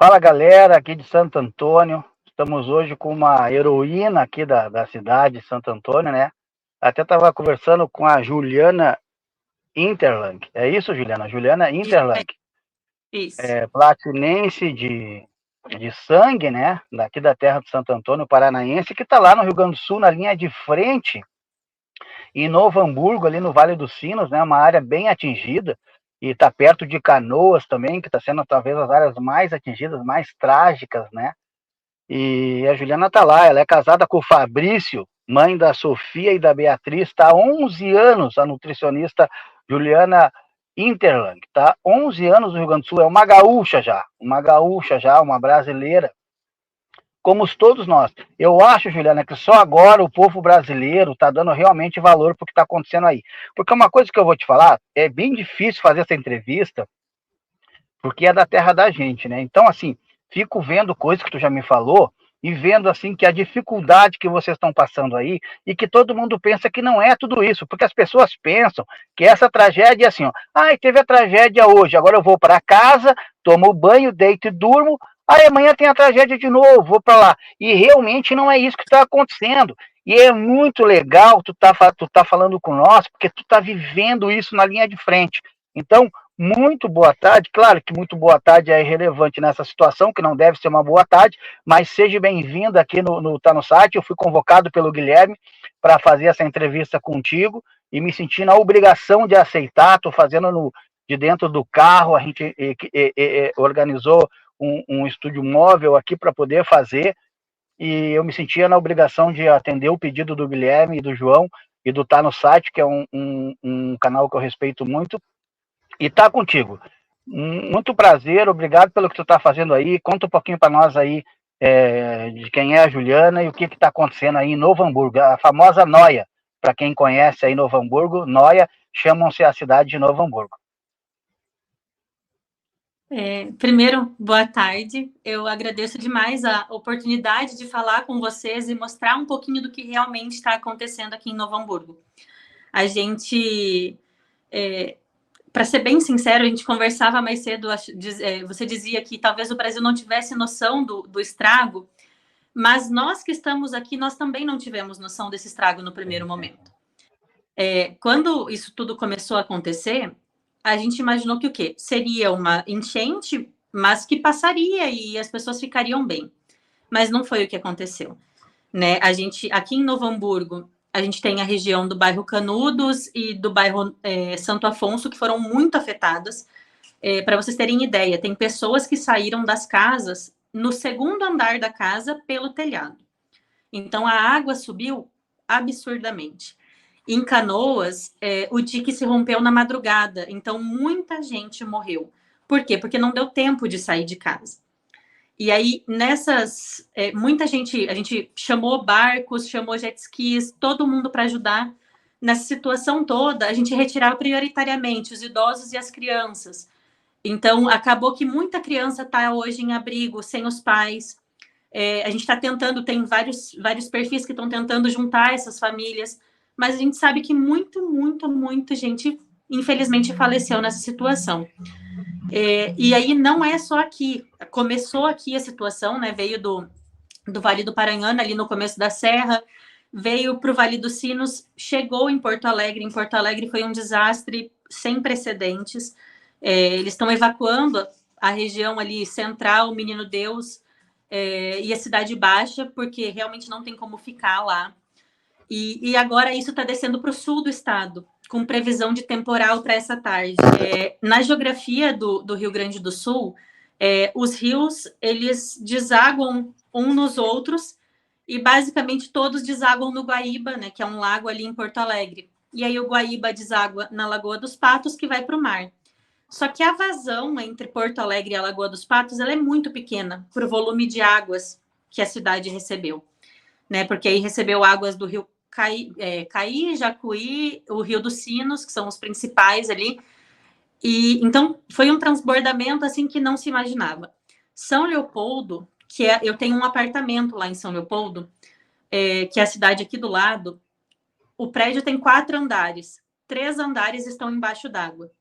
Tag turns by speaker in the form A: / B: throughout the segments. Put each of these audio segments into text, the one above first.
A: Fala galera, aqui de Santo Antônio. Estamos hoje com uma heroína aqui da cidade de Santo Antônio, né? Até estava conversando com a Juliana Interlang. É isso, Juliana? Juliana Interlang.
B: Isso.
A: É platinense de sangue, né? Daqui da terra de Santo Antônio, paranaense, que está lá no Rio Grande do Sul, na linha de frente, em Novo Hamburgo, ali no Vale dos Sinos, né? Uma área bem atingida. E está perto de Canoas também, que está sendo talvez as áreas mais atingidas, mais trágicas, né? E a Juliana está lá, ela é casada com o Fabrício, mãe da Sofia e da Beatriz, está há 11 anos, a nutricionista Juliana Interlang, tá? 11 anos no Rio Grande do Sul, é uma gaúcha já, uma brasileira, como todos nós. Eu acho, Juliana, que só agora o povo brasileiro está dando realmente valor para o que está acontecendo aí. Porque uma coisa que eu vou te falar, é bem difícil fazer essa entrevista, porque é da terra da gente, né? Então, assim, fico vendo coisas que tu já me falou e vendo, assim, que a dificuldade que vocês estão passando aí e que todo mundo pensa que não é tudo isso, porque as pessoas pensam que essa tragédia é assim, ó, ai, teve a tragédia hoje, agora eu vou para casa, tomo banho, deito e durmo, aí amanhã tem a tragédia de novo, vou para lá. E realmente não é isso que está acontecendo. E é muito legal tu tá falando com nós, porque tu tá vivendo isso na linha de frente. Então, muito boa tarde. Claro que muito boa tarde é irrelevante nessa situação, que não deve ser uma boa tarde, mas seja bem-vindo aqui Tá no Site. Eu fui convocado pelo Guilherme para fazer essa entrevista contigo e me senti na obrigação de aceitar. Estou fazendo de dentro do carro, a gente organizou um estúdio móvel aqui para poder fazer e eu me sentia na obrigação de atender o pedido do Guilherme e do João e do Tá no Site, que é um canal que eu respeito muito, e tá contigo. Muito prazer, obrigado pelo que tu tá fazendo aí. Conta um pouquinho para nós aí de quem é a Juliana e o que está acontecendo aí em Novo Hamburgo, a famosa Noia. Para quem conhece aí Novo Hamburgo, Noia, chamam-se a cidade de Novo Hamburgo.
B: Primeiro, boa tarde. Eu agradeço demais a oportunidade de falar com vocês e mostrar um pouquinho do que realmente está acontecendo aqui em Novo Hamburgo. A gente, para ser bem sincero, a gente conversava mais cedo, você dizia que talvez o Brasil não tivesse noção do estrago, mas nós que estamos aqui, nós também não tivemos noção desse estrago no primeiro momento. Quando isso tudo começou a acontecer, a gente imaginou que o quê? Seria uma enchente, mas que passaria e as pessoas ficariam bem. Mas não foi o que aconteceu, né? A gente, aqui em Novo Hamburgo, a gente tem a região do bairro Canudos e do bairro Santo Afonso, que foram muito afetadas. Para vocês terem ideia, tem pessoas que saíram das casas no segundo andar da casa pelo telhado. Então, a água subiu absurdamente. Em Canoas, o dique se rompeu na madrugada, então muita gente morreu. Por quê? Porque não deu tempo de sair de casa. E aí, muita gente, a gente chamou barcos, chamou jet skis, todo mundo para ajudar. Nessa situação toda, a gente retirava prioritariamente os idosos e as crianças. Então, acabou que muita criança está hoje em abrigo, sem os pais. A gente está tentando, tem vários perfis que estão tentando juntar essas famílias, mas a gente sabe que muita gente, infelizmente, faleceu nessa situação. E aí não é só aqui, começou aqui a situação, né? Veio do Vale do Paranhana, ali no começo da serra, veio para o Vale dos Sinos, chegou em Porto Alegre. Em Porto Alegre foi um desastre sem precedentes. Eles estão evacuando a região ali central, Menino Deus, e a Cidade Baixa, porque realmente não tem como ficar lá. E agora isso está descendo para o sul do estado, com previsão de temporal para essa tarde. Na geografia do Rio Grande do Sul, os rios, eles desaguam um nos outros e basicamente todos desaguam no Guaíba, né, que é um lago ali em Porto Alegre. E aí o Guaíba deságua na Lagoa dos Patos, que vai para o mar. Só que a vazão entre Porto Alegre e a Lagoa dos Patos, ela é muito pequena para o volume de águas que a cidade recebeu, né? Porque aí recebeu águas do rio Caí, Jacuí, o Rio dos Sinos, que são os principais ali. E então foi um transbordamento assim que não se imaginava. São Leopoldo, eu tenho um apartamento lá em São Leopoldo, que é a cidade aqui do lado. O prédio tem 4 andares, 3 andares estão embaixo d'água.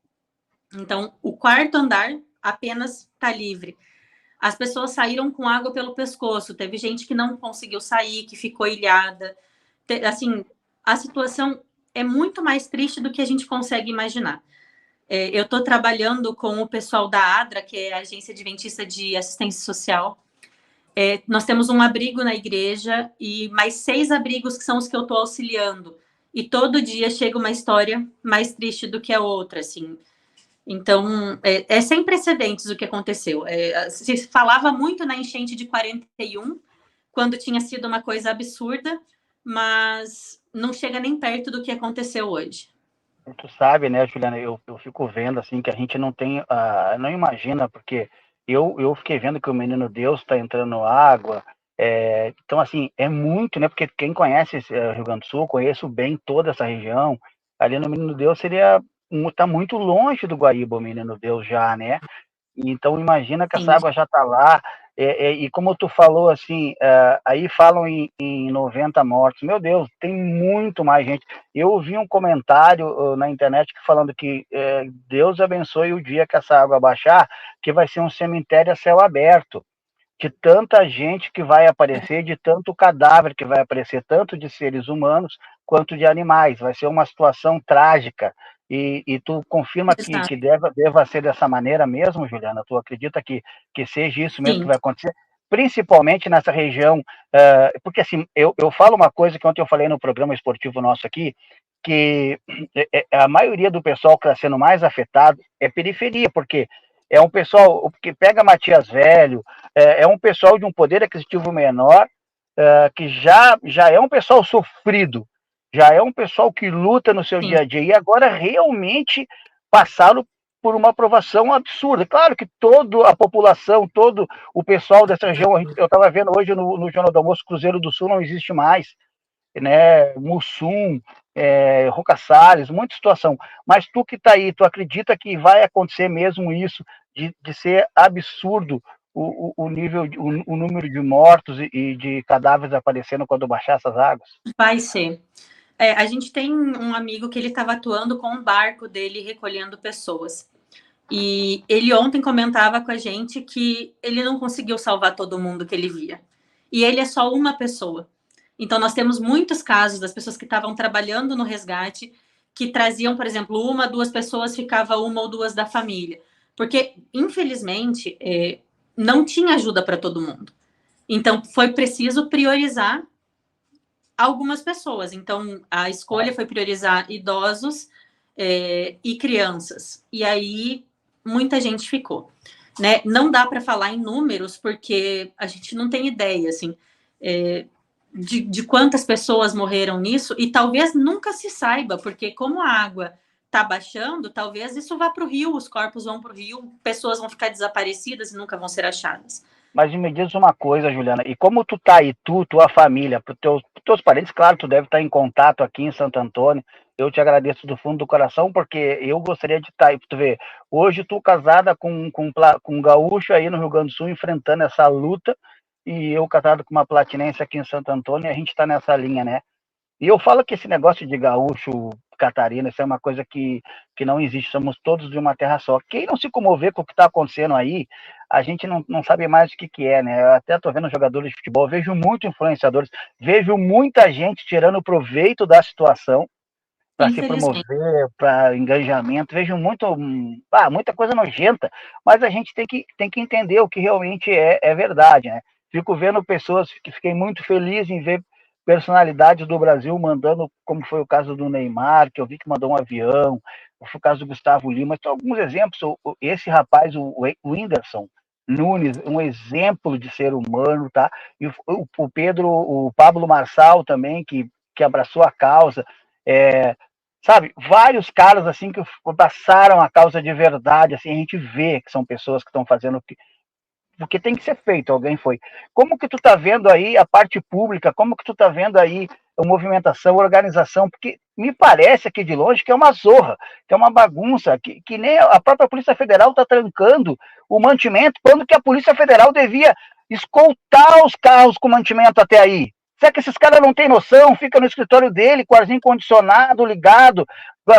B: Então, o quarto andar apenas está livre. as pessoas saíram com água pelo pescoço, teve gente que não conseguiu sair, que ficou ilhada. Assim, a situação é muito mais triste do que a gente consegue imaginar. Eu estou trabalhando com o pessoal da ADRA, que é a Agência Adventista de Assistência Social. Nós temos um abrigo na igreja e mais 6 abrigos que são os que eu estou auxiliando. E todo dia chega uma história mais triste do que a outra, assim. Então, sem precedentes o que aconteceu. Se falava muito na enchente de 41, quando tinha sido uma coisa absurda, mas não chega nem perto do que aconteceu hoje.
A: Tu sabe, né, Juliana, eu fico vendo, assim, que a gente não tem, não imagina, porque eu fiquei vendo que o Menino Deus está entrando água, então, assim, é muito, né, porque quem conhece Rio Grande do Sul, conheço bem toda essa região, ali no Menino Deus tá muito longe do Guaíba, o Menino Deus já, né, então imagina que essa
B: Sim.
A: água já está lá, e como tu falou assim, aí falam em 90 mortos, meu Deus, tem muito mais gente. Eu ouvi um comentário na internet falando que Deus abençoe o dia que essa água baixar, que vai ser um cemitério a céu aberto, de tanta gente que vai aparecer, de tanto cadáver que vai aparecer, tanto de seres humanos quanto de animais. Vai ser uma situação trágica. E tu confirma que deva ser dessa maneira mesmo, Juliana? Tu acredita que seja isso mesmo que vai acontecer? Principalmente nessa região, porque assim, eu falo uma coisa que ontem eu falei no programa esportivo nosso aqui, que a maioria do pessoal que está sendo mais afetado é periferia, porque é um pessoal que pega Matias Velho, é um pessoal de um poder aquisitivo menor, que já é um pessoal sofrido, já é um pessoal que luta no seu dia a dia, e agora realmente passaram por uma aprovação absurda. Claro que toda a população, todo o pessoal dessa região, eu estava vendo hoje no Jornal do Almoço, Cruzeiro do Sul não existe mais, né, Mussum, Roca Salles, muita situação. Mas tu que está aí, tu acredita que vai acontecer mesmo isso, de ser absurdo o nível, o número de mortos e de cadáveres aparecendo quando baixar essas águas?
B: Vai ser. A gente tem um amigo que ele estava atuando com um barco dele recolhendo pessoas. E ele ontem comentava com a gente que ele não conseguiu salvar todo mundo que ele via. E ele é só uma pessoa. Então, nós temos muitos casos das pessoas que estavam trabalhando no resgate, que traziam, por exemplo, 1, 2 pessoas, ficava 1 ou 2 da família. Porque, infelizmente, não tinha ajuda para todo mundo. Então, foi preciso priorizar algumas pessoas. Então, a escolha foi priorizar idosos e crianças. E aí, muita gente ficou. Né? Não dá para falar em números, porque a gente não tem ideia, assim, de quantas pessoas morreram nisso, e talvez nunca se saiba, porque como a água está baixando, talvez isso vá para o rio, os corpos vão para o rio, pessoas vão ficar desaparecidas e nunca vão ser achadas.
A: Mas me diz uma coisa, Juliana, e como tu tá aí, tua família, pros teus parentes, claro, tu deve estar em contato aqui em Santo Antônio, eu te agradeço do fundo do coração, porque eu gostaria de estar aí, tu ver, hoje tu casada com um gaúcho aí no Rio Grande do Sul, enfrentando essa luta, e eu casado com uma platinense aqui em Santo Antônio, e a gente está nessa linha, né? E eu falo que esse negócio de gaúcho, catarina, isso é uma coisa que não existe, somos todos de uma terra só. Quem não se comover com o que está acontecendo aí, a gente não sabe mais o que é, né? Eu até estou vendo jogadores de futebol, vejo muitos influenciadores, vejo muita gente tirando proveito da situação para se promover, para engajamento, vejo muita coisa nojenta, mas a gente tem que entender o que realmente é verdade, né? Fico vendo pessoas que fiquei muito feliz em ver personalidades do Brasil mandando, como foi o caso do Neymar, que eu vi que mandou um avião, foi o caso do Gustavo Lima, então, alguns exemplos, esse rapaz, o Whindersson Nunes, um exemplo de ser humano, tá? E o Pablo Marçal também, que abraçou a causa, sabe, vários caras assim que passaram a causa de verdade, assim, a gente vê que são pessoas que estão fazendo porque tem que ser feito, alguém foi. Como que tu tá vendo aí a parte pública, como que tu tá vendo aí a movimentação, a organização, porque me parece aqui de longe que é uma zorra, que é uma bagunça, que nem a própria Polícia Federal está trancando o mantimento, quando que a Polícia Federal devia escoltar os carros com mantimento até aí. Será que esses caras não têm noção? Fica no escritório dele, com o arzinho condicionado, ligado,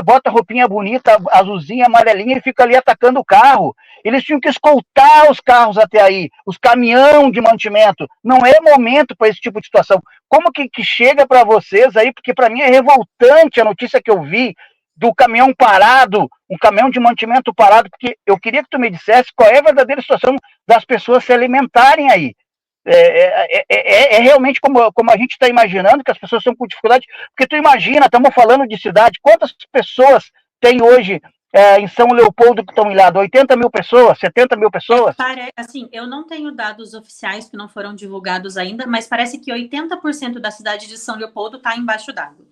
A: bota roupinha bonita, azulzinha, amarelinha, e fica ali atacando o carro. Eles tinham que escoltar os carros até aí, os caminhões de mantimento. Não é momento para esse tipo de situação. Como que chega para vocês aí? Porque para mim é revoltante a notícia que eu vi do caminhão parado, um caminhão de mantimento parado, porque eu queria que tu me dissesse qual é a verdadeira situação das pessoas se alimentarem aí. É realmente como a gente está imaginando, que as pessoas estão com dificuldade, porque tu imagina, estamos falando de cidade, quantas pessoas tem hoje em São Leopoldo que estão ilhadas? 80 mil pessoas, 70 mil pessoas?
B: Assim, eu não tenho dados oficiais que não foram divulgados ainda, mas parece que 80% da cidade de São Leopoldo está embaixo d'água.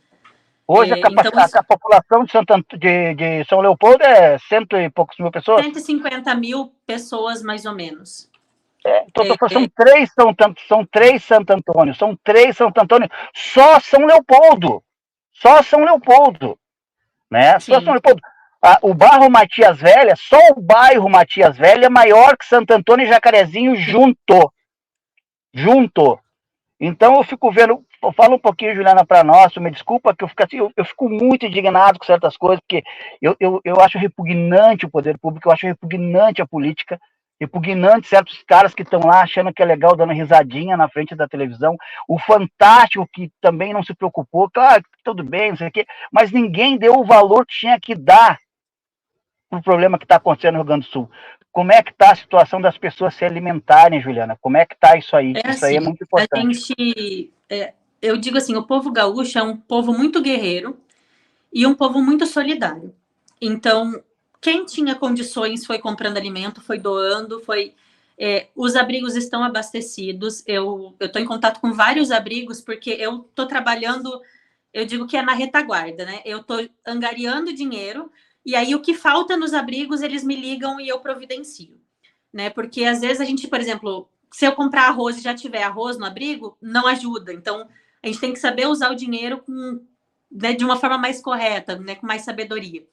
A: Hoje a população de São Leopoldo é 100 e poucos mil pessoas?
B: 150 mil pessoas, mais ou menos.
A: Então, são três Santo Antônio, só São Leopoldo, né? Sim. Só São Leopoldo. O bairro Matias Velha, só o bairro Matias Velha é maior que Santo Antônio e Jacarezinho junto. Então eu fico vendo, fala um pouquinho, Juliana, para nós, me desculpa que eu fico assim, eu fico muito indignado com certas coisas, porque eu acho repugnante o poder público, eu acho repugnante a política, repugnante certos caras que estão lá achando que é legal, dando risadinha na frente da televisão, o Fantástico que também não se preocupou, claro, tudo bem, não sei o quê, mas ninguém deu o valor que tinha que dar para o problema que está acontecendo no Rio Grande do Sul. Como é que está a situação das pessoas se alimentarem, Juliana? Como é que está isso aí? Isso aí é muito importante.
B: Eu digo assim, o povo gaúcho é um povo muito guerreiro e um povo muito solidário. Então, quem tinha condições foi comprando alimento, foi doando, os abrigos estão abastecidos. Eu estou em contato com vários abrigos, porque eu estou trabalhando, eu digo que é na retaguarda, né? Eu estou angariando dinheiro, e aí o que falta nos abrigos, eles me ligam e eu providencio, né? Porque às vezes a gente, por exemplo, se eu comprar arroz e já tiver arroz no abrigo, não ajuda. Então, a gente tem que saber usar o dinheiro de uma forma mais correta, né? Com mais sabedoria.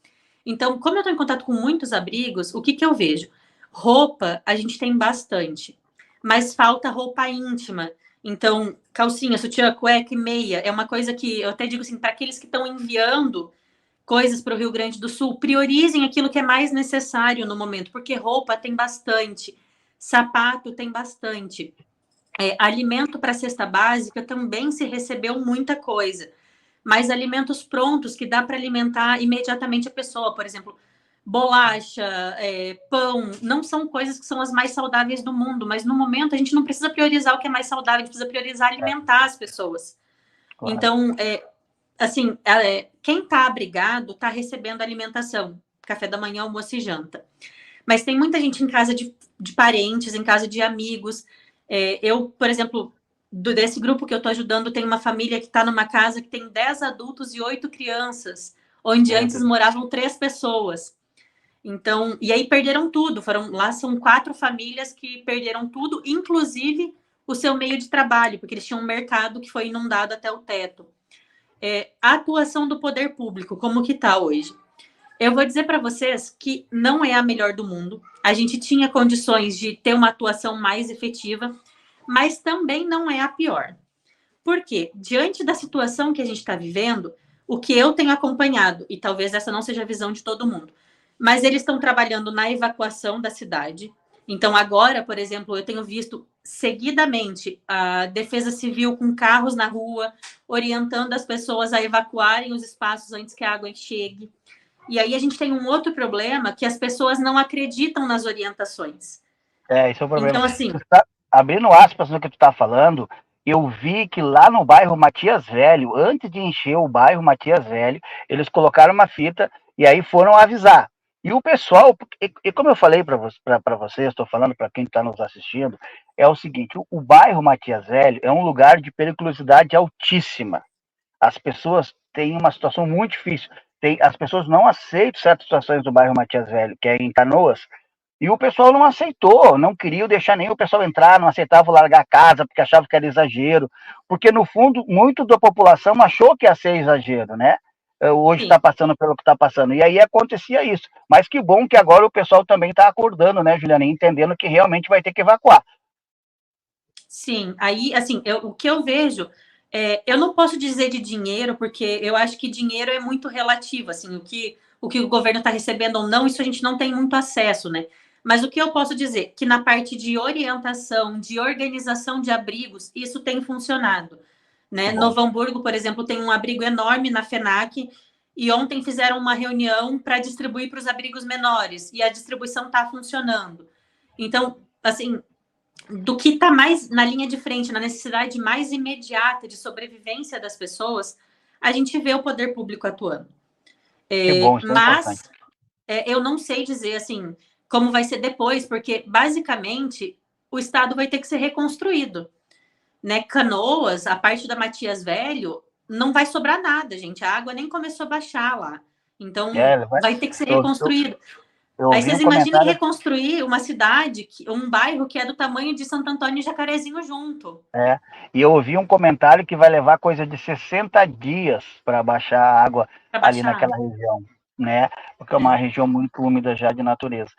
B: Então, como eu estou em contato com muitos abrigos, o que eu vejo? Roupa, a gente tem bastante, mas falta roupa íntima. Então, calcinha, sutiã, cueca e meia é uma coisa que eu até digo assim, para aqueles que estão enviando coisas para o Rio Grande do Sul, priorizem aquilo que é mais necessário no momento, porque roupa tem bastante, sapato tem bastante. Alimento para cesta básica também se recebeu muita coisa, mas alimentos prontos que dá para alimentar imediatamente a pessoa, por exemplo, bolacha, pão, não são coisas que são as mais saudáveis do mundo, mas no momento a gente não precisa priorizar o que é mais saudável, a gente precisa priorizar alimentar as pessoas. Claro. Então, assim, quem está abrigado está recebendo alimentação, café da manhã, almoço e janta. Mas tem muita gente em casa de parentes, em casa de amigos. Eu, por exemplo, desse grupo que eu estou ajudando, tem uma família que está numa casa que tem 10 adultos e 8 crianças, onde antes moravam 3 pessoas. Então, e aí perderam tudo. Lá são 4 famílias que perderam tudo, inclusive o seu meio de trabalho, porque eles tinham um mercado que foi inundado até o teto. A atuação do poder público, como que está hoje? Eu vou dizer para vocês que não é a melhor do mundo. A gente tinha condições de ter uma atuação mais efetiva, mas também não é a pior. Por quê? Diante da situação que a gente está vivendo, o que eu tenho acompanhado, e talvez essa não seja a visão de todo mundo, mas eles estão trabalhando na evacuação da cidade. Então, agora, por exemplo, eu tenho visto seguidamente a Defesa Civil com carros na rua, orientando as pessoas a evacuarem os espaços antes que a água chegue. E aí a gente tem um outro problema, que as pessoas não acreditam nas orientações.
A: Isso é o problema.
B: Então, assim...
A: Abrindo aspas no que tu está falando, eu vi que lá no bairro Matias Velho, antes de encher o bairro Matias Velho, eles colocaram uma fita e aí foram avisar. E o pessoal, e como eu falei para vocês, estou falando para quem está nos assistindo, é o seguinte, o bairro Matias Velho é um lugar de periculosidade altíssima. As pessoas têm uma situação muito difícil. As pessoas não aceitam certas situações do bairro Matias Velho, que é em Canoas, e o pessoal não aceitou, não queria deixar nem o pessoal entrar, não aceitava largar a casa, porque achava que era exagero, porque no fundo, muito da população achou que ia ser exagero, né? Hoje está passando pelo que está passando, e aí acontecia isso. Mas que bom que agora o pessoal também está acordando, né, Juliana, entendendo que realmente vai ter que evacuar.
B: Sim, aí, assim, o que eu vejo Eu não posso dizer de dinheiro, porque eu acho que dinheiro é muito relativo, assim, o que o governo está recebendo ou não, isso a gente não tem muito acesso, né? Mas o que eu posso dizer? Que na parte de orientação, de organização de abrigos, isso tem funcionado, né? Novo Hamburgo, por exemplo, tem um abrigo enorme na FENAC, e ontem fizeram uma reunião para distribuir para os abrigos menores, e a distribuição está funcionando. Então, assim, do que está mais na linha de frente, na necessidade mais imediata de sobrevivência das pessoas, a gente vê o poder público atuando.
A: Que bom, isso é importante.
B: Mas eu não sei dizer assim como vai ser depois, porque basicamente o Estado vai ter que ser reconstruído. Né? Canoas, a parte da Matias Velho, não vai sobrar nada, gente. A água nem começou a baixar lá. Então, vai ter que ser reconstruído. Aí vocês imaginem reconstruir uma cidade, um bairro que é do tamanho de Santo Antônio e Jacarezinho junto.
A: E eu ouvi um comentário que vai levar coisa de 60 dias para baixar a água ali naquela região, né? Porque é uma região muito úmida já de natureza.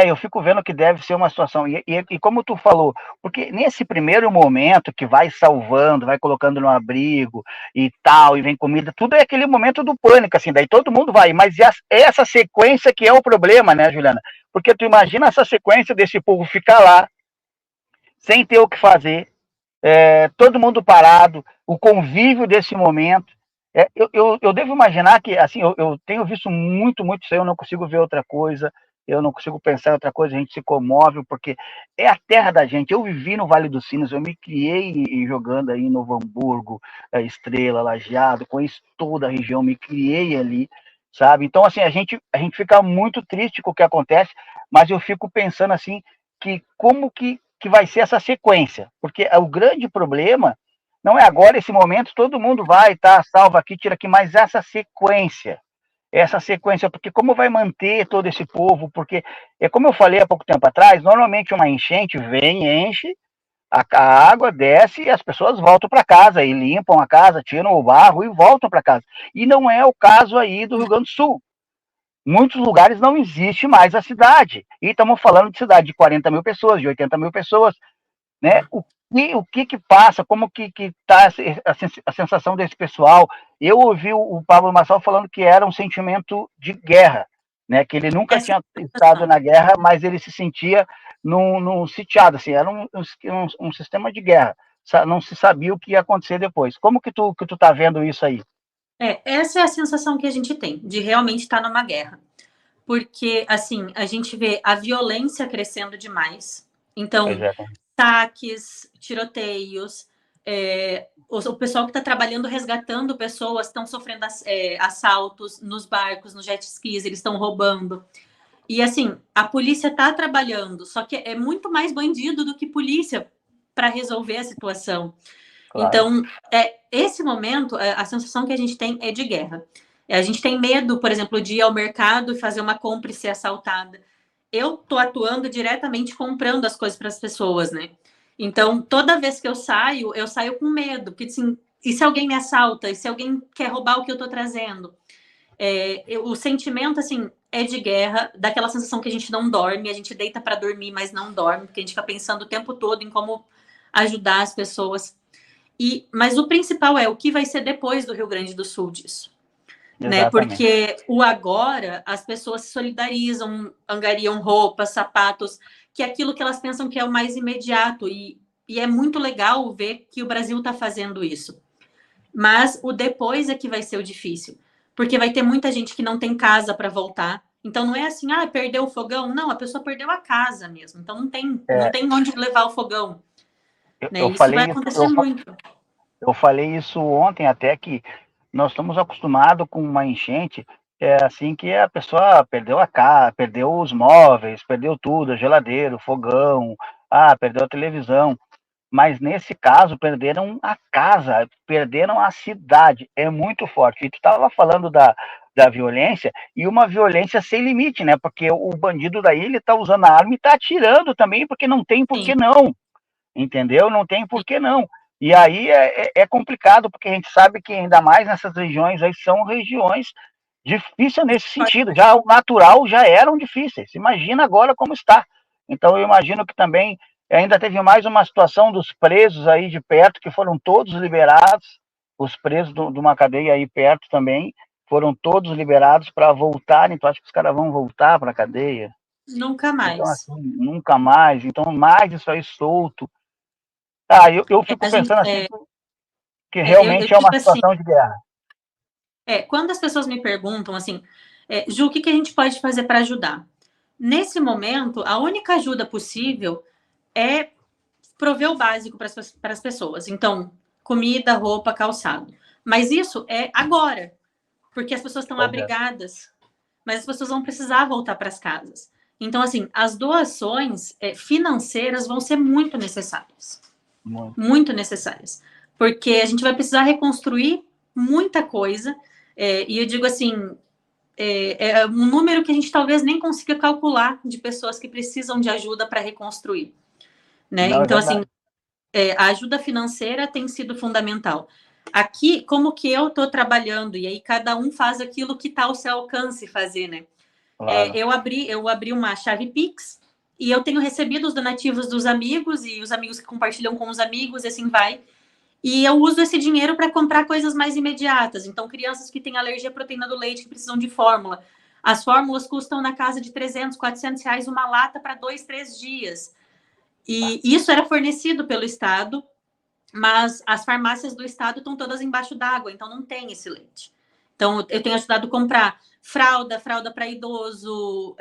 A: Eu fico vendo que deve ser uma situação, e como tu falou, porque nesse primeiro momento que vai salvando, vai colocando no abrigo e tal, e vem comida, tudo é aquele momento do pânico, assim, daí todo mundo vai, mas essa sequência que é o problema, né, Juliana? Porque tu imagina essa sequência desse povo ficar lá, sem ter o que fazer, todo mundo parado, o convívio desse momento. Eu devo imaginar que, assim, eu tenho visto muito isso aí, eu não consigo ver outra coisa, eu não consigo pensar em outra coisa, a gente se comove, porque é a terra da gente. Eu vivi no Vale dos Sinos, eu me criei jogando aí em Novo Hamburgo, Estrela, Lajeado, conheço toda a região, me criei ali, sabe? Então, assim, a gente fica muito triste com o que acontece, mas eu fico pensando, assim, que como que vai ser essa sequência, porque o grande problema não é agora esse momento, todo mundo vai, tá, salva aqui, tira aqui, mas essa sequência, porque como vai manter todo esse povo, porque, como eu falei há pouco tempo atrás, normalmente uma enchente vem, enche, a água desce e as pessoas voltam para casa, e limpam a casa, tiram o barro e voltam para casa, e não é o caso aí do Rio Grande do Sul. Muitos lugares não existe mais a cidade. E estamos falando de cidade de 40 mil pessoas, de 80 mil pessoas. Né? O que passa? Como que está a sensação desse pessoal? Eu ouvi o Pablo Marçal falando que era um sentimento de guerra, né? Que ele nunca tinha estado na guerra, mas ele se sentia num sitiado, assim, era um sistema de guerra. Não se sabia o que ia acontecer depois. Como que tu tá vendo isso aí?
B: Essa é a sensação que a gente tem, de realmente estar numa guerra. Porque, assim, a gente vê a violência crescendo demais. Então, ataques, tiroteios, o pessoal que está trabalhando, resgatando pessoas, estão sofrendo assaltos nos barcos, nos jet skis, eles estão roubando. E, assim, a polícia está trabalhando, só que é muito mais bandido do que polícia para resolver a situação. Claro. Então, esse momento, a sensação que a gente tem é de guerra. A gente tem medo, por exemplo, de ir ao mercado e fazer uma compra e ser assaltada. Eu estou atuando diretamente comprando as coisas para as pessoas, né? Então, toda vez que eu saio com medo, porque assim, e se alguém me assalta? E se alguém quer roubar o que eu estou trazendo? O sentimento, assim, é de guerra, daquela sensação que a gente não dorme, a gente deita para dormir, mas não dorme, porque a gente fica pensando o tempo todo em como ajudar as pessoas. Mas o principal é o que vai ser depois do Rio Grande do Sul disso. Né? Porque o agora, as pessoas se solidarizam, angariam roupas, sapatos, que é aquilo que elas pensam que é o mais imediato. E é muito legal ver que o Brasil está fazendo isso. Mas o depois é que vai ser o difícil. Porque vai ter muita gente que não tem casa para voltar. Então não é assim, perdeu o fogão. Não, a pessoa perdeu a casa mesmo. Então não tem onde levar o fogão. Isso vai acontecer muito.
A: Eu falei isso ontem até, que nós estamos acostumados com uma enchente, assim, que a pessoa perdeu a casa, perdeu os móveis, perdeu tudo, a geladeira, o fogão, perdeu a televisão. Mas nesse caso, perderam a casa, perderam a cidade. É muito forte. E tu estava falando da violência, e uma violência sem limite, né? Porque o bandido daí, ele está usando a arma e está atirando também, porque não tem por que não. Entendeu? Não tem por que não. E aí é complicado, porque a gente sabe que ainda mais nessas regiões aí são regiões difíceis nesse sentido. Já o natural já eram difíceis. Imagina agora como está. Então eu imagino que também ainda teve mais uma situação dos presos aí de perto, que foram todos liberados, os presos de uma cadeia aí perto também foram todos liberados para voltarem. Tu acha que os caras vão voltar para a cadeia?
B: Nunca
A: Então,
B: mais.
A: assim, nunca mais. Então, mais isso aí solto. Ah, eu fico
B: A gente,
A: pensando assim que
B: eu
A: realmente é uma
B: digo assim,
A: situação de guerra.
B: quando as pessoas me perguntam assim, Ju, o que, que a gente pode fazer para ajudar? Nesse momento, a única ajuda possível é prover o básico para as pessoas. Então, comida, roupa, calçado. Mas isso é agora, porque as pessoas estão
A: Pois é.
B: abrigadas, mas as pessoas vão precisar voltar para as casas. Então, assim, as doações financeiras vão ser muito necessárias.
A: Muito.
B: Muito necessárias. Porque a gente vai precisar reconstruir muita coisa. E eu digo assim, um número que a gente talvez nem consiga calcular de pessoas que precisam de ajuda para reconstruir. Né?
A: Não, é
B: Então, assim,
A: verdade.
B: a ajuda financeira tem sido fundamental. Aqui, como que eu estou trabalhando, e aí cada um faz aquilo que está ao seu alcance fazer, né?
A: Claro.
B: Eu abri uma chave Pix e eu tenho recebido os donativos dos amigos e os amigos que compartilham com os amigos, e assim vai. E eu uso esse dinheiro para comprar coisas mais imediatas. Então, crianças que têm alergia à proteína do leite, que precisam de fórmula. As fórmulas custam na casa de 300, 400 reais uma lata para 2, 3 dias. E isso era fornecido pelo Estado, mas as farmácias do Estado estão todas embaixo d'água, então não tem esse leite. Então, eu tenho ajudado a comprar fralda para idoso,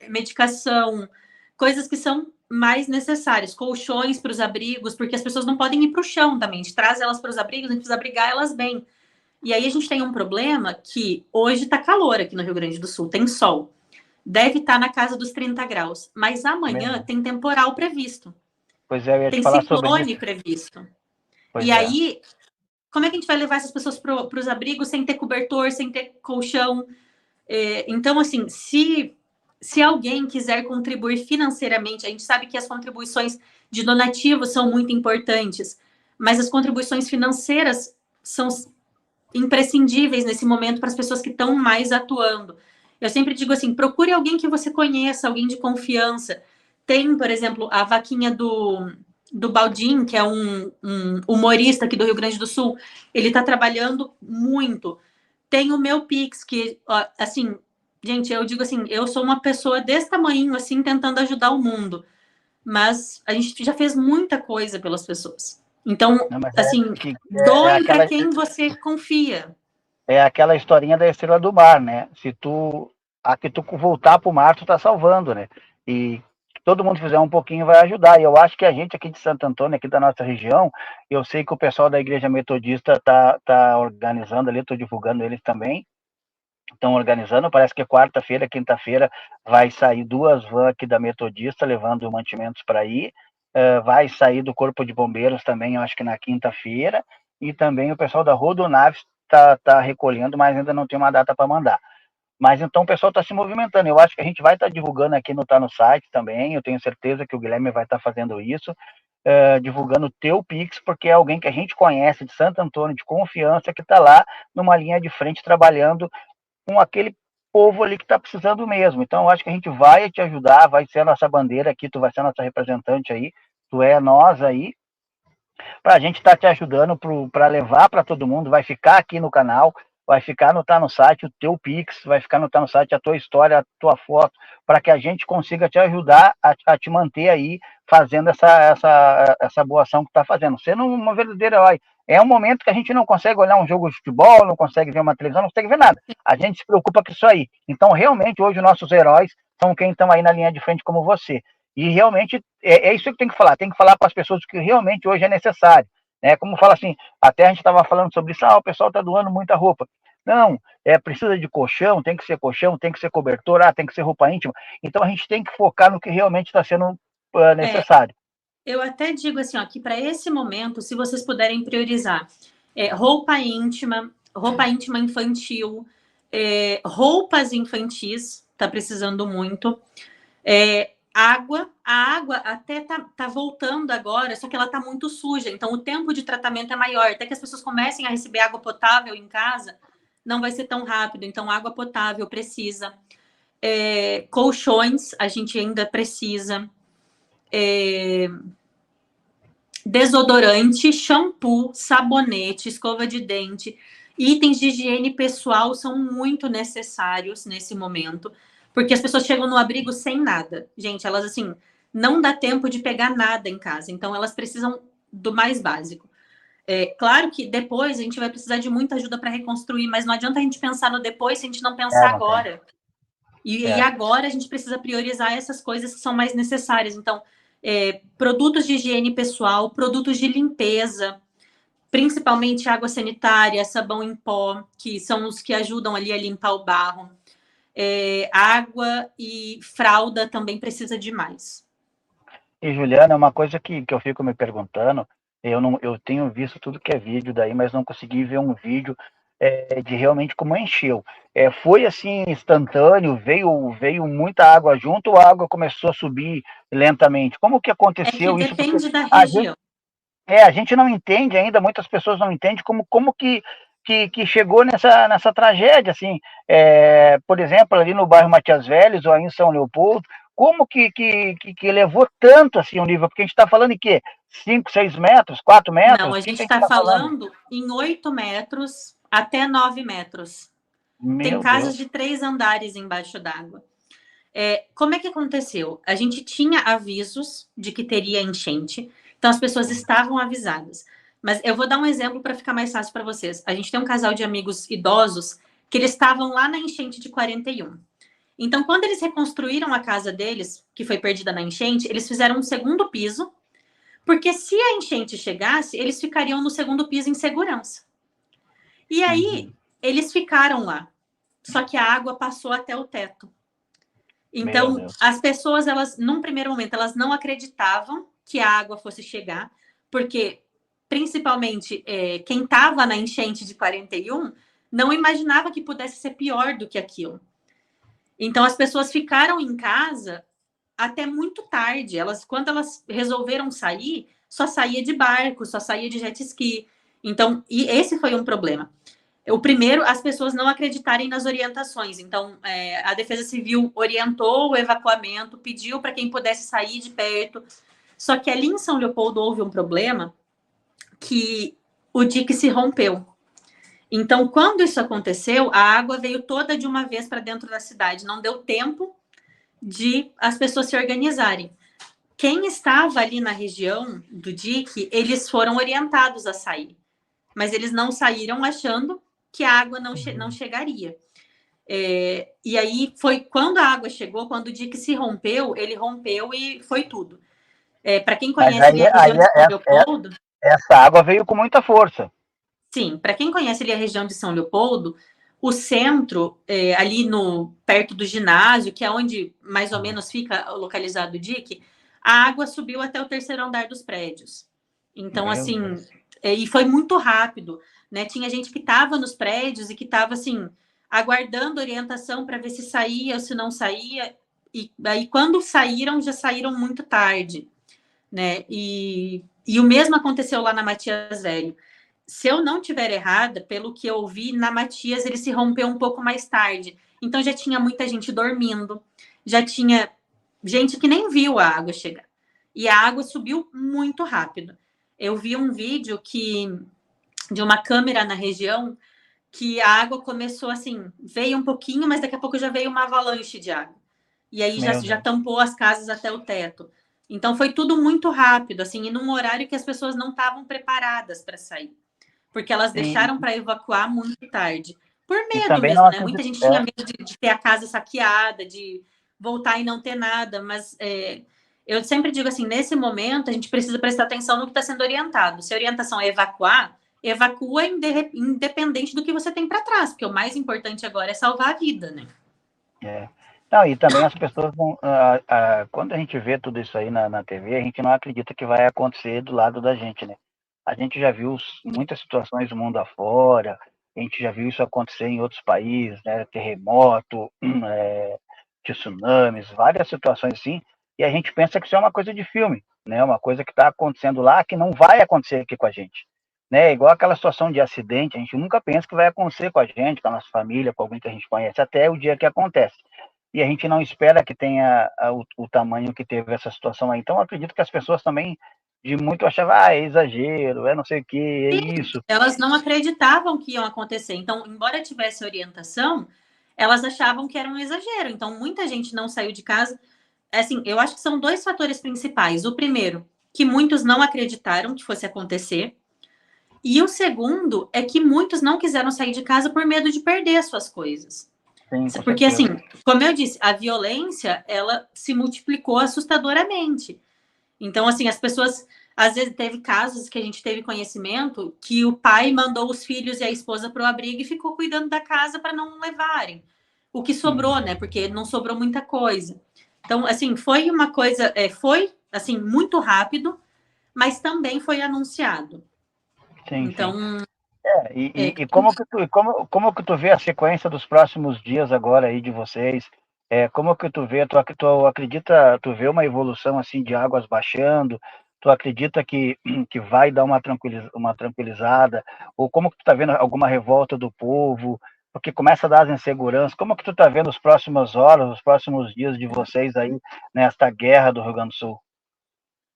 B: medicação, coisas que são mais necessárias, colchões para os abrigos, porque as pessoas não podem ir para o chão também. A gente traz elas para os abrigos, a gente precisa abrigar elas bem. E aí a gente tem um problema que hoje está calor aqui no Rio Grande do Sul, tem sol. Deve estar na casa dos 30 graus, mas amanhã
A: Mesmo.
B: tem temporal previsto,
A: Pois é, eu ia te
B: tem
A: falar sobre
B: ciclone
A: isso.
B: previsto.
A: Pois
B: E
A: é.
B: aí, como é que a gente vai levar essas pessoas para os abrigos sem ter cobertor, sem ter colchão? Então, assim, se alguém quiser contribuir financeiramente, a gente sabe que as contribuições de donativos são muito importantes, mas as contribuições financeiras são imprescindíveis nesse momento para as pessoas que estão mais atuando. Eu sempre digo assim, procure alguém que você conheça, alguém de confiança. Tem, por exemplo, a vaquinha do Baldin, que é um humorista aqui do Rio Grande do Sul. Ele está trabalhando muito. Tem o meu Pix, que, ó, assim, gente, eu digo assim, eu sou uma pessoa desse tamanho, assim, tentando ajudar o mundo. Mas a gente já fez muita coisa pelas pessoas. Então,
A: Não, mas
B: assim,
A: que,
B: doem para quem você confia.
A: é aquela historinha da estrela do mar, né? Se tu a que tu voltar pro mar, tu tá salvando, né? E todo mundo fizer um pouquinho vai ajudar. E eu acho que a gente aqui de Santo Antônio, aqui da nossa região, eu sei que o pessoal da Igreja Metodista tá organizando ali, estou divulgando eles também. Estão organizando, parece que quarta-feira, quinta-feira vai sair 2 vans aqui da Metodista levando mantimentos para ir. Vai sair do Corpo de Bombeiros também, eu acho que na quinta-feira. E também o pessoal da Rodonaves tá recolhendo, mas ainda não tem uma data para mandar. Mas então o pessoal está se movimentando. Eu acho que a gente vai estar divulgando aqui no Tá no Site também. Eu tenho certeza que o Guilherme vai estar fazendo isso, divulgando o teu Pix, porque é alguém que a gente conhece de Santo Antônio, de confiança, que está lá numa linha de frente trabalhando com aquele povo ali que está precisando mesmo. Então, eu acho que a gente vai te ajudar, vai ser a nossa bandeira aqui, tu vai ser a nossa representante aí, tu é nós aí, para a gente estar te ajudando para levar para todo mundo, vai ficar aqui no canal, vai ficar no Tá no Site o teu Pix, vai ficar no Tá no Site a tua história, a tua foto, para que a gente consiga te ajudar a te manter aí fazendo essa boa ação que está fazendo, sendo uma verdadeira herói. É um momento que a gente não consegue olhar um jogo de futebol, não consegue ver uma televisão, não consegue ver nada. A gente se preocupa com isso aí. Então, realmente, hoje, os nossos heróis são quem estão aí na linha de frente como você. E realmente é isso que tem que falar para as pessoas que realmente hoje é necessário. Né? Como fala assim, até a gente estava falando sobre isso, o pessoal está doando muita roupa. Não, precisa de colchão, tem que ser cobertor, tem que ser roupa íntima. Então a gente tem que focar no que realmente está sendo necessário.
B: Eu até digo assim, ó, que para esse momento, se vocês puderem priorizar roupa íntima infantil, roupas infantis, tá precisando muito. A água até tá voltando agora, só que ela tá muito suja, então o tempo de tratamento é maior. Até que as pessoas comecem a receber água potável em casa, não vai ser tão rápido. Então, água potável precisa. Colchões, a gente ainda precisa. desodorante, shampoo, sabonete, escova de dente, itens de higiene pessoal são muito necessários nesse momento, porque as pessoas chegam no abrigo sem nada. Gente, elas assim, não dá tempo de pegar nada em casa, então elas precisam do mais básico. Claro que depois a gente vai precisar de muita ajuda para reconstruir, mas não adianta a gente pensar no depois se a gente não pensar
A: Não tem.
B: agora. E agora a gente precisa priorizar essas coisas que são mais necessárias. Então, produtos de higiene pessoal, produtos de limpeza, principalmente água sanitária, sabão em pó, que são os que ajudam ali a limpar o barro. Água e fralda também precisa de mais.
A: E, Juliana, é uma coisa que eu fico me perguntando, eu tenho visto tudo que é vídeo daí, mas não consegui ver um vídeo de realmente como encheu. Foi assim, instantâneo, veio muita água junto ou a água começou a subir lentamente? Como que
B: É que
A: aconteceu isso? Porque
B: depende da
A: a gente,
B: região.
A: a gente não entende ainda, muitas pessoas não entendem como que chegou nessa tragédia, assim, por exemplo, ali no bairro Matias Velhos ou aí em São Leopoldo, como que levou tanto assim o nível? Porque a gente está falando em quê? 5, 6 metros, 4
B: Não,
A: metros?
B: a
A: O que
B: gente
A: a gente
B: está
A: está falando?
B: falando em 8 metros até 9 metros. Tem
A: Meu
B: casas
A: Deus.
B: de 3 andares embaixo d'água. Como é que aconteceu? A gente tinha avisos de que teria enchente, então as pessoas estavam avisadas. Mas eu vou dar um exemplo para ficar mais fácil para vocês. A gente tem um casal de amigos idosos que eles estavam lá na enchente de 41. Então, quando eles reconstruíram a casa deles, que foi perdida na enchente, eles fizeram um segundo piso, porque se a enchente chegasse, eles ficariam no segundo piso em segurança. E aí, eles ficaram lá. Só que a água passou até o teto.
A: Meu
B: Então,
A: Deus.
B: as pessoas, elas, num primeiro momento, elas não acreditavam que a água fosse chegar, porque, principalmente, quem estava na enchente de 41 não imaginava que pudesse ser pior do que aquilo. Então, as pessoas ficaram em casa até muito tarde. Quando elas resolveram sair, só saía de barco, só saía de jet ski. Então, e esse foi um problema. O primeiro, as pessoas não acreditarem nas orientações. Então, a Defesa Civil orientou o evacuamento, pediu para quem pudesse sair de perto. Só que ali em São Leopoldo houve um problema que o dique se rompeu. Então, quando isso aconteceu, a água veio toda de uma vez para dentro da cidade. Não deu tempo de as pessoas se organizarem. Quem estava ali na região do dique, eles foram orientados a sair. Mas eles não saíram achando que a água não chegaria. E aí foi quando a água chegou, quando o dique se rompeu, ele rompeu e foi tudo. Para quem
A: Mas
B: conhece ali a região de São Leopoldo,
A: essa água veio com muita força.
B: sim, para quem conhece ali a região de São Leopoldo, o centro, ali perto do ginásio, que é onde mais ou menos fica localizado o dique, a água subiu até o terceiro andar dos prédios. Então,
A: Meu
B: assim,
A: Deus.
B: e foi muito rápido, né? Tinha gente que estava nos prédios e que estava, assim, aguardando orientação para ver se saía ou se não saía. E aí, quando saíram, já saíram muito tarde, né? E o mesmo aconteceu lá na Matias Velho. Se eu não tiver errada, pelo que eu vi, na Matias ele se rompeu um pouco mais tarde. Então já tinha muita gente dormindo, já tinha gente que nem viu a água chegar. E a água subiu muito rápido. Eu vi um vídeo de uma câmera na região que a água começou assim, veio um pouquinho, mas daqui a pouco já veio uma avalanche de água. E aí
A: Meu
B: já
A: Deus.
B: tampou as casas até o teto. Então foi tudo muito rápido, assim, e num horário que as pessoas não estavam preparadas para sair, porque elas
A: E,
B: deixaram para evacuar muito tarde, por
A: e
B: medo
A: também não
B: mesmo, né? Muita
A: acredito.
B: gente tinha medo de ter a casa saqueada, de voltar e não ter nada, mas eu sempre digo assim, nesse momento a gente precisa prestar atenção no que está sendo orientado. Se a orientação é evacuar, evacua independente do que você tem para trás, porque o mais importante agora é salvar a vida, né?
A: Não, e também as pessoas não. Quando a gente vê tudo isso aí na TV, a gente não acredita que vai acontecer do lado da gente, né? A gente já viu muitas situações do mundo afora, a gente já viu isso acontecer em outros países, né? Terremoto, tsunamis, várias situações assim, e a gente pensa que isso é uma coisa de filme, né? Uma coisa que está acontecendo lá que não vai acontecer aqui com a gente. Né? Igual aquela situação de acidente, a gente nunca pensa que vai acontecer com a gente, com a nossa família, com alguém que a gente conhece, até o dia que acontece. E a gente não espera que tenha o tamanho que teve essa situação aí. Então, eu acredito que as pessoas também de muito achava, é exagero, é não sei o que, é
B: Sim,
A: isso.
B: elas não acreditavam que iam acontecer. Então, embora tivesse orientação, elas achavam que era um exagero. Então, muita gente não saiu de casa. Assim, eu acho que são dois fatores principais. O primeiro, que muitos não acreditaram que fosse acontecer. E o segundo é que muitos não quiseram sair de casa por medo de perder as suas coisas.
A: Sim, com
B: Porque, assim,
A: certeza.
B: como eu disse, a violência, ela se multiplicou assustadoramente. Então, assim, as pessoas, às vezes, teve casos que a gente teve conhecimento que o pai mandou os filhos e a esposa para o abrigo e ficou cuidando da casa para não levarem. O que sobrou, né? Porque não sobrou muita coisa. Então, assim, foi uma coisa, foi, assim, muito rápido, mas também foi anunciado.
A: Sim, sim.
B: Então,
A: E como que tu vê a sequência dos próximos dias agora aí de vocês? Como que tu vê? Tu acredita, tu vê uma evolução assim de águas baixando? Tu acredita que vai dar uma tranquilizada? Ou como que tu tá vendo alguma revolta do povo? Porque começa a dar as inseguranças. Como que tu tá vendo as próximas horas, os próximos dias de vocês aí nesta guerra do Rio Grande do Sul?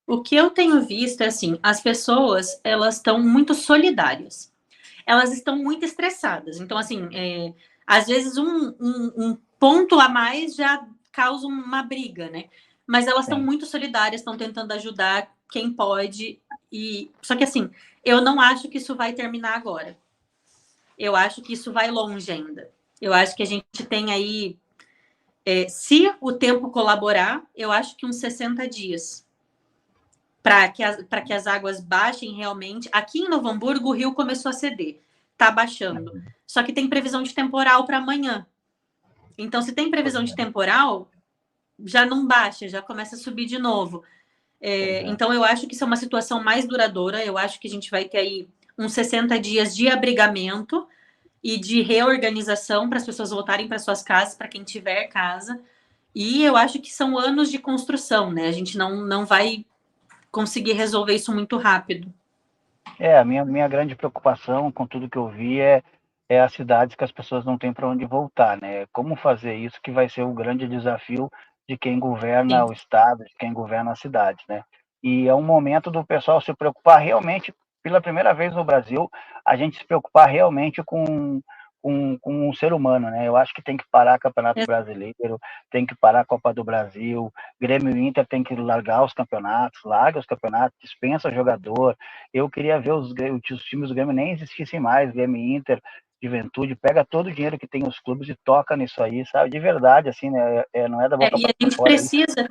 B: o que eu tenho visto é assim, as pessoas, elas estão muito solidárias. Elas estão muito estressadas. Então, assim, às vezes um ponto a mais já causa uma briga, né? Mas elas estão
A: Sim.
B: muito solidárias, estão tentando ajudar quem pode. E só que assim, eu não acho que isso vai terminar agora. Eu acho que isso vai longe ainda. Eu acho que a gente tem aí, se o tempo colaborar, eu acho que uns 60 dias para que as águas baixem realmente. Aqui em Novo Hamburgo, o rio começou a ceder, está baixando. Só que tem previsão de temporal para amanhã. Então, se tem
A: Pois
B: previsão de
A: é,
B: temporal, já não baixa, já começa a subir de novo.
A: pois é.
B: Então, eu acho que isso é uma situação mais duradoura. Eu acho que a gente vai ter aí uns 60 dias de abrigamento e de reorganização para as pessoas voltarem para suas casas, para quem tiver casa. E eu acho que são anos de construção, né? A gente não vai conseguir resolver isso muito rápido.
A: A minha grande preocupação com tudo que eu vi é as cidades que as pessoas não têm para onde voltar, né? Como fazer isso que vai ser o grande desafio de quem governa
B: Sim.
A: o estado, de quem governa as cidades, né? E é um momento do pessoal se preocupar realmente, pela primeira vez no Brasil, a gente se preocupar realmente com um ser humano, né? Eu acho que tem que parar Campeonato Brasileiro, tem que parar a Copa do Brasil, Grêmio e Inter tem que largar os campeonatos, larga os campeonatos, dispensa jogador. Eu queria ver os times do Grêmio nem existissem mais, Grêmio e Inter, Juventude, pega todo o dinheiro que tem os clubes e toca nisso aí, sabe? De verdade, assim, né? Não é da boca
B: E
A: para
B: a gente
A: fora aí.
B: precisa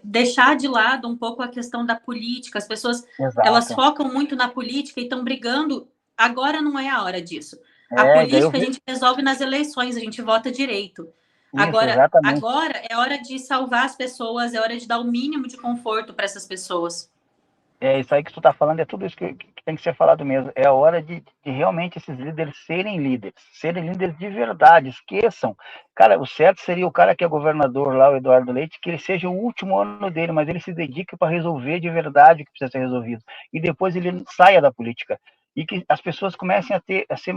B: deixar de lado um pouco a questão da política. As pessoas elas
A: Exato.
B: focam muito na política e estão brigando. Agora não é a hora disso. A
A: Daí eu
B: política a
A: vi
B: gente resolve nas eleições, a gente vota direito.
A: isso, exatamente.
B: Agora é hora de salvar as pessoas, é hora de dar o mínimo de conforto para essas pessoas.
A: É isso aí que tu tá falando, é tudo isso que tem que ser falado mesmo. É a hora de realmente esses líderes serem líderes de verdade, esqueçam. Cara, o certo seria o cara que é governador lá, o Eduardo Leite, que ele seja o último ano dele, mas ele se dedique para resolver de verdade o que precisa ser resolvido. E depois ele saia da política. E que as pessoas comecem a ser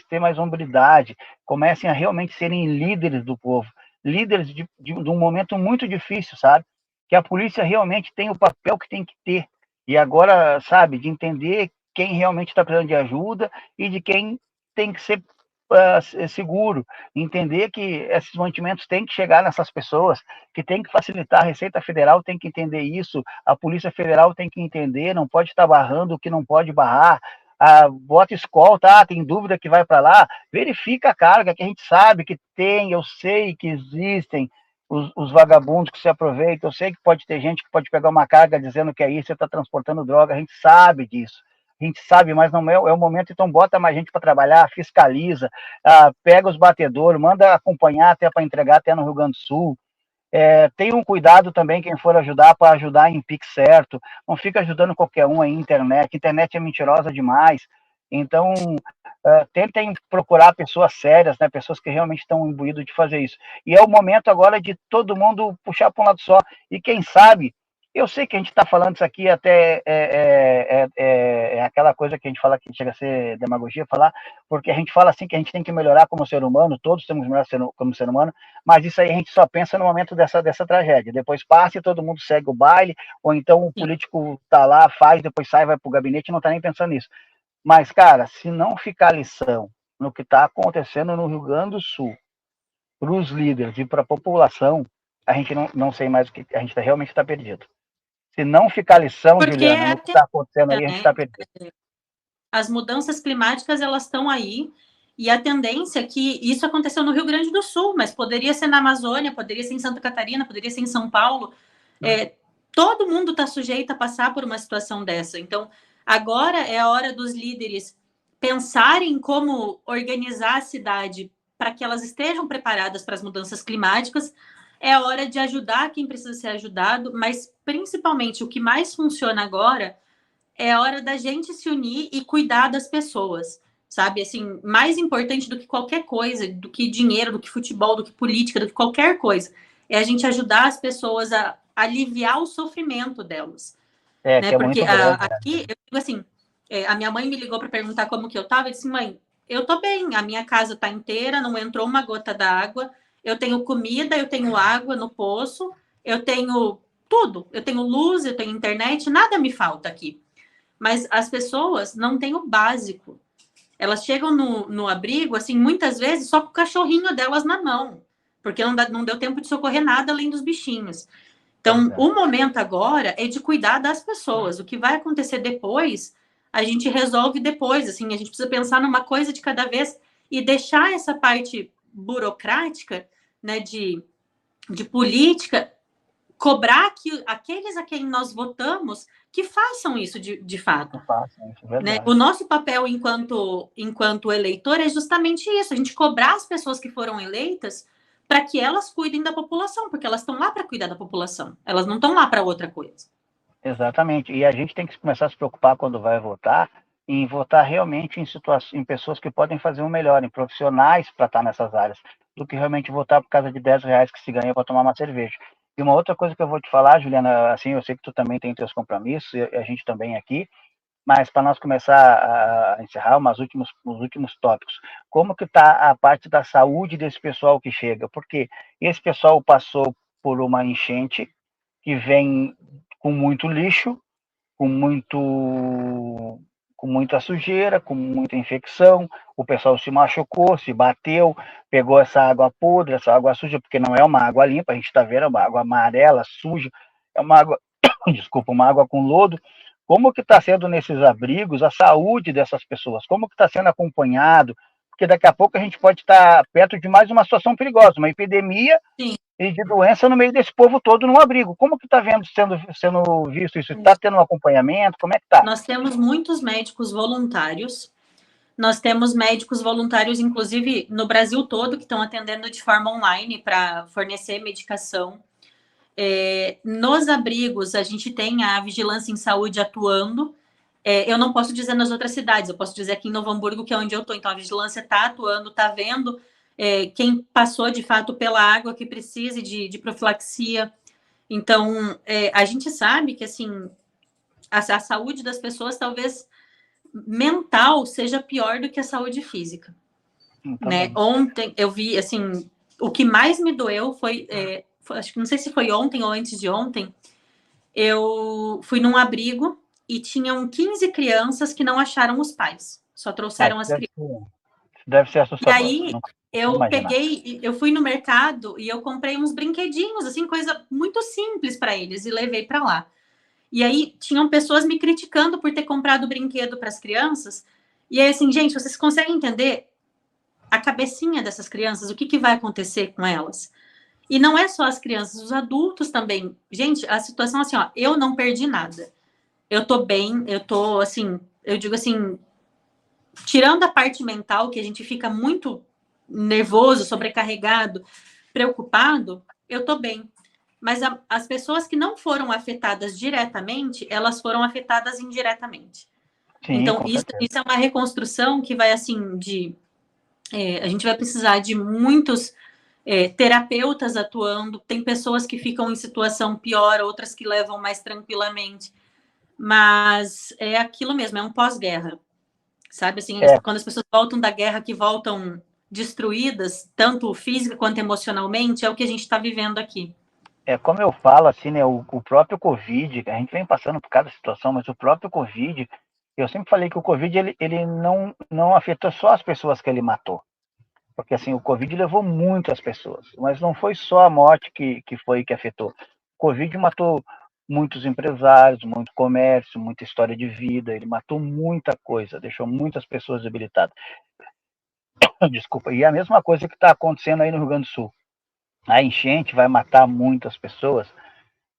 A: ter mais hombridade, comecem a realmente serem líderes do povo, líderes de um momento muito difícil, sabe? Que a polícia realmente tem o papel que tem que ter. E agora, sabe, de entender quem realmente está precisando de ajuda e de quem tem que ser seguro. Entender que esses mantimentos têm que chegar nessas pessoas, que tem que facilitar. A Receita Federal tem que entender isso, a Polícia Federal tem que entender, não pode estar barrando o que não pode barrar. Bota escolta, tem dúvida que vai para lá, verifica a carga, que a gente sabe que tem, eu sei que existem, os vagabundos que se aproveitam. Eu sei que pode ter gente que pode pegar uma carga dizendo que é isso, você está transportando droga, a gente sabe disso. A gente sabe, mas não é o momento, então bota mais gente para trabalhar, fiscaliza, pega os batedores, manda acompanhar até para entregar até no Rio Grande do Sul. Tem um cuidado também, quem for ajudar, para ajudar em Pix certo. Não fica ajudando qualquer um aí, internet. Internet é mentirosa demais. Então, tentem procurar pessoas sérias, né? Pessoas que realmente estão imbuídas de fazer isso. E é o momento agora de todo mundo puxar para um lado só. E quem sabe Eu sei que a gente está falando isso aqui até é aquela coisa que a gente fala que chega a ser demagogia, falar, porque a gente fala assim que a gente tem que melhorar como ser humano, todos temos que melhorar como ser humano, mas isso aí a gente só pensa no momento dessa tragédia. Depois passa e todo mundo segue o baile, ou então o político está lá, faz, depois sai, vai para o gabinete e não está nem pensando nisso. Mas, cara, se não ficar lição no que está acontecendo no Rio Grande do Sul, para os líderes e para a população, a gente não sei mais o que a gente realmente está perdido. Se não ficar lição,
B: Porque
A: Juliana, no que está acontecendo aí, a gente está perdido.
B: As mudanças climáticas, elas estão aí, e a tendência é que isso aconteceu no Rio Grande do Sul, mas poderia ser na Amazônia, poderia ser em Santa Catarina, poderia ser em São Paulo. Todo mundo está sujeito a passar por uma situação dessa. Então, agora é a hora dos líderes pensarem como organizar a cidade para que elas estejam preparadas para as mudanças climáticas. É a hora de ajudar quem precisa ser ajudado, mas principalmente o que mais funciona agora é a hora da gente se unir e cuidar das pessoas, sabe? Assim, mais importante do que qualquer coisa, do que dinheiro, do que futebol, do que política, do que qualquer coisa, é a gente ajudar as pessoas a aliviar o sofrimento delas.
A: É,
B: né?
A: que é
B: Porque
A: muito grande.
B: aqui, eu digo assim, a minha mãe me ligou para perguntar como que eu estava, eu disse, mãe, eu tô bem, a minha casa está inteira, não entrou uma gota d'água, eu tenho comida, eu tenho água no poço, eu tenho tudo, eu tenho luz, eu tenho internet, nada me falta aqui. Mas as pessoas não têm o básico. Elas chegam no abrigo, assim, muitas vezes só com o cachorrinho delas na mão, porque não deu tempo de socorrer nada além dos bichinhos. Então, o momento agora é de cuidar das pessoas. O que vai acontecer depois, a gente resolve depois. Assim, a gente precisa pensar numa coisa de cada vez e deixar essa parte burocrática, né, de política, cobrar que aqueles a quem nós votamos que façam isso de fato. Né? O nosso papel enquanto eleitor é justamente isso, a gente cobrar as pessoas que foram eleitas para que elas cuidem da população, porque elas estão lá para cuidar da população, elas não estão lá para outra coisa.
A: Exatamente, e a gente tem que começar a se preocupar quando vai votar, em votar realmente em pessoas que podem fazer o melhor, em profissionais para estar nessas áreas, do que realmente votar por causa de R$ 10 que se ganha para tomar uma cerveja. E uma outra coisa que eu vou te falar, Juliana, assim, eu sei que tu também tem teus compromissos, e a gente também aqui, mas para nós começar a encerrar os últimos tópicos, como que está a parte da saúde desse pessoal que chega? Porque esse pessoal passou por uma enchente que vem com muito lixo, com muita sujeira, com muita infecção, o pessoal se machucou, se bateu, pegou essa água podre, essa água suja, porque não é uma água limpa, a gente está vendo, é uma água amarela, suja, é uma água, desculpa, uma água com lodo. Como que está sendo nesses abrigos a saúde dessas pessoas? Como que está sendo acompanhado? Porque daqui a pouco a gente pode estar perto de mais uma situação perigosa, uma epidemia. Sim. E de doença no meio desse povo todo num abrigo. Como que está sendo visto isso? Está tendo um acompanhamento? Como é que está?
B: Nós temos muitos médicos voluntários. Nós temos médicos voluntários, inclusive, no Brasil todo, que estão atendendo de forma online para fornecer medicação. Nos abrigos, a gente tem a Vigilância em Saúde atuando. Eu não posso dizer nas outras cidades, eu posso dizer aqui em Novo Hamburgo, que é onde eu estou. Então, a Vigilância está atuando, está vendo quem passou, de fato, pela água que precise de profilaxia. Então, a gente sabe que, assim, a saúde das pessoas, talvez, mental, seja pior do que a saúde física. Né? Ontem, eu vi, assim, o que mais me doeu foi, acho que não sei se foi ontem ou antes de ontem, eu fui num abrigo e tinham 15 crianças que não acharam os pais, só trouxeram as crianças.
A: Deve ser assustador.
B: E aí, eu fui no mercado e eu comprei uns brinquedinhos, assim, coisa muito simples para eles, e levei para lá. E aí, tinham pessoas me criticando por ter comprado brinquedo para as crianças. E aí, assim, gente, vocês conseguem entender a cabecinha dessas crianças? O que vai acontecer com elas? E não é só as crianças, os adultos também. Gente, a situação assim, ó, eu não perdi nada. Eu tô bem, eu tô, assim, eu digo assim, tirando a parte mental, que a gente fica muito nervoso, sobrecarregado, preocupado, eu tô bem. Mas as pessoas que não foram afetadas diretamente, elas foram afetadas indiretamente. Sim, então, isso é uma reconstrução que vai, assim, a gente vai precisar de muitos terapeutas atuando, tem pessoas que ficam em situação pior, outras que levam mais tranquilamente, mas é aquilo mesmo, é um pós-guerra, sabe, assim, quando as pessoas voltam da guerra, que voltam destruídas, tanto física quanto emocionalmente, é o que a gente está vivendo aqui.
A: Como eu falo, assim, né, o próprio Covid, a gente vem passando por cada situação, mas o próprio Covid, eu sempre falei que o Covid, ele não afetou só as pessoas que ele matou. Porque, assim, o Covid levou muitas pessoas, mas não foi só a morte que afetou. O Covid matou muitos empresários, muito comércio, muita história de vida, ele matou muita coisa, deixou muitas pessoas debilitadas. Desculpa, e é a mesma coisa que está acontecendo aí no Rio Grande do Sul. A enchente vai matar muitas pessoas,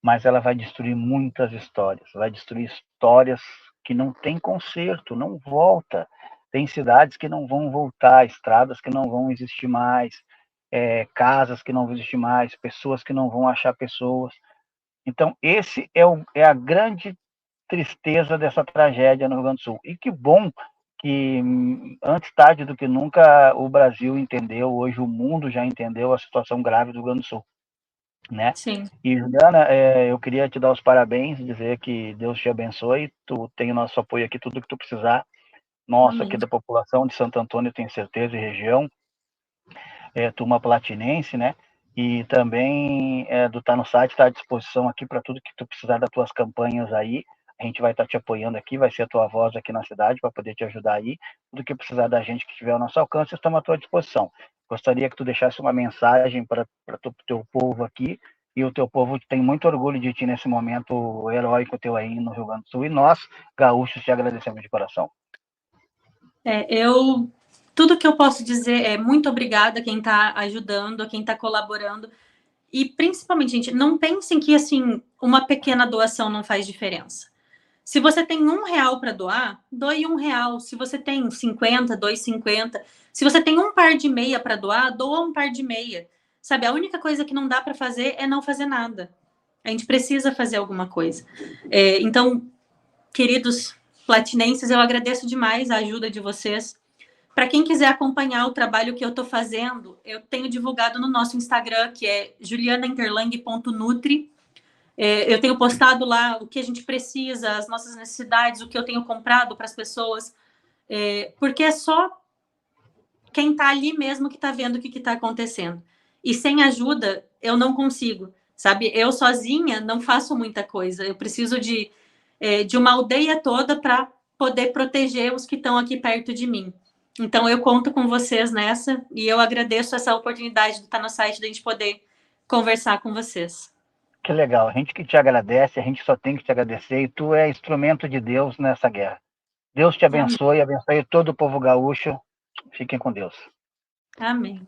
A: mas ela vai destruir muitas histórias, vai destruir histórias que não tem conserto, não volta. Tem cidades que não vão voltar, estradas que não vão existir mais, casas que não vão existir mais, pessoas que não vão achar pessoas. Então, esse é a grande tristeza dessa tragédia no Rio Grande do Sul. E que bom que, antes tarde do que nunca, o Brasil entendeu, hoje o mundo já entendeu a situação grave do Rio Grande do Sul. Né?
B: Sim.
A: E, Juliana, eu queria te dar os parabéns, dizer que Deus te abençoe, tu tem o nosso apoio aqui, tudo que tu precisar, nosso aqui da população de Santo Antônio, tenho certeza, e região, turma platinense, né? E também do Tá no Site, está à disposição aqui para tudo que tu precisar das tuas campanhas aí, a gente vai estar te apoiando aqui, vai ser a tua voz aqui na cidade para poder te ajudar aí, tudo que precisar da gente que tiver ao nosso alcance, estamos à tua disposição. Gostaria que tu deixasse uma mensagem para o teu povo aqui, e o teu povo tem muito orgulho de ti nesse momento heróico teu aí no Rio Grande do Sul, e nós, gaúchos, te agradecemos de coração.
B: Tudo que eu posso dizer é muito obrigada a quem está ajudando, a quem está colaborando, e principalmente, gente, não pensem que, assim, uma pequena doação não faz diferença. Se você tem R$1 para doar, doe R$1. Se você tem 50, doe 50. Se você tem um par de meia para doar, doa um par de meia. Sabe, a única coisa que não dá para fazer é não fazer nada. A gente precisa fazer alguma coisa. Então, queridos platinenses, eu agradeço demais a ajuda de vocês. Para quem quiser acompanhar o trabalho que eu estou fazendo, eu tenho divulgado no nosso Instagram, que é julianainterlang.nutri. Eu tenho postado lá o que a gente precisa, as nossas necessidades, o que eu tenho comprado para as pessoas, porque é só quem está ali mesmo que está vendo o que está acontecendo. E sem ajuda, eu não consigo, sabe? Eu sozinha não faço muita coisa. Eu preciso de uma aldeia toda para poder proteger os que estão aqui perto de mim. Então, eu conto com vocês nessa e eu agradeço essa oportunidade de estar no site, da gente poder conversar com vocês.
A: Que legal, a gente que te agradece, a gente só tem que te agradecer, e tu é instrumento de Deus nessa guerra. Deus te abençoe, abençoe todo o povo gaúcho. Fiquem com Deus.
B: Amém.